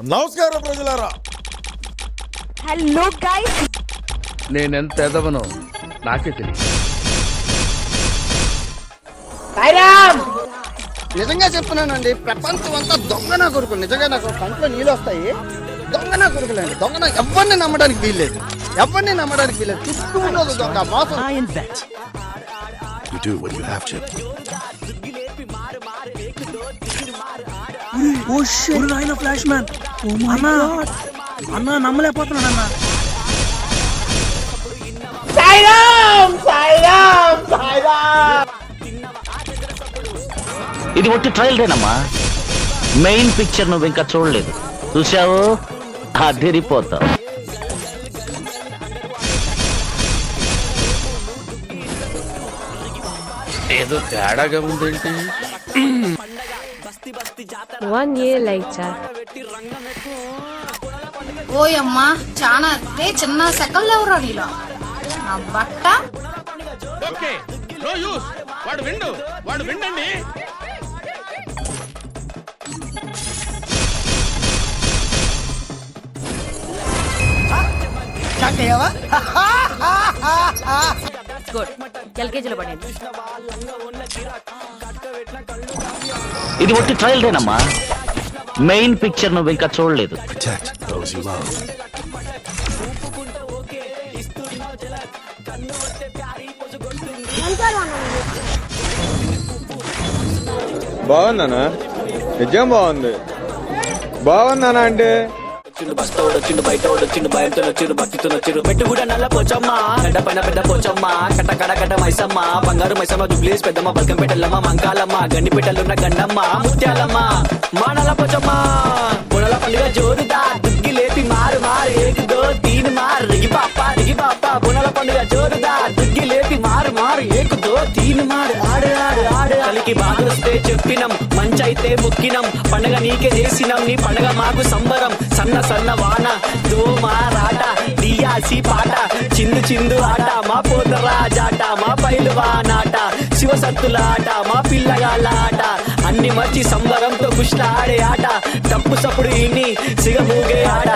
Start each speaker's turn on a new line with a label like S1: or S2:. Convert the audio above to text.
S1: నమస్కారం ప్రజలారా.
S2: Hello guys,
S3: నేనెంత ఎదవనో నాకే తెలియదు.
S4: నిజంగా చెప్తున్నానండి, ప్రపంచం అంతా దొంగ నా కొడుకులు. నిజంగా నాకు కంట్లో నీళ్ళు వస్తాయి. దొంగ నా కొడుకులండి, దొంగ. ఎవరిని నమ్మడానికి వీల్లేదు, ఎవరిని నమ్మడానికి వీల్లేదు. చుట్టూ ఉండదు దొంగ మోసం.
S1: You do what you have to.
S5: Flash man అన్నా నమ్మలేకపోతున్నాను అన్నా.
S6: ఇది ఒట్టి ట్రయల్దేనమ్మా, మెయిన్ పిక్చర్ నువ్వు ఇంకా చూడలేదు. చూసావు అదిరిపోతావు.
S3: ఏదో తేడాగా ఉందేంటి?
S2: 1 year later.
S7: ఓయమ్మా చాలా చిన్న సెకండ్ ఎవరో నీలో నా బట్ట.
S3: Okay, no use. వాడు విండండి.
S2: గుడ్, ఎల్కేజీలో పడండి.
S6: ఇది ఒట్టి ట్రయల్దేనమ్మా, మెయిన్ పిక్చర్ నువ్వు ఇంకా చూడలేదు.
S1: Protect those you love.
S8: బాగుందనా? నిజం బాగుంది. బాగుందనా అంటే
S9: బస్తోడు వచ్చిండు, బయటోడు వచ్చిండు, భయంతో వచ్చిండు, భక్తితో వచ్చిండు. మెట్టు కూడా నల్ల పోచమ్మ, గడ్డ పైన పెద్ద పోచమ్మ, కట్ట మైసమ్మ, బంగారు మైసమ్మ, జుబ్లీస్ పెద్దమ్మ, బల్కం పెట్టలమ్మ, మంకాలమ్మ, గండి పెట్టలున్న గండమ్మ, ముత్యాలమ్మ, మానల పోచమ్మ. పొనల పండుగ జోరుదా, దుగ్గి లేపి మారు మారు ఏకు దో తీన్ మారు రిగి పాప. పొనల పండుగ జోరుదా, దుగ్గి లేపి మారు మారు ఏకు దో తీన్ మారు. ఆడు ఆడు ఆడు కలికి బాధొస్తే చెప్పినం, మంచైతే ముక్కినం, పండగ నీకే చేసినం, నీ పండగ మాకు సంబరం. సన్న వాన దోమ రాట దియాసి పాట, చిందు ఆట, మా పోతరా జాట, మా పైలువానాట, శివసత్తుల ఆట, మా పిల్లగాళ్ళ ఆట. అన్ని మర్చి సంబరంతో కుష్ట ఆడే ఆట, తప్పు సప్పుడు ఇన్ని సిగమూగే ఆట.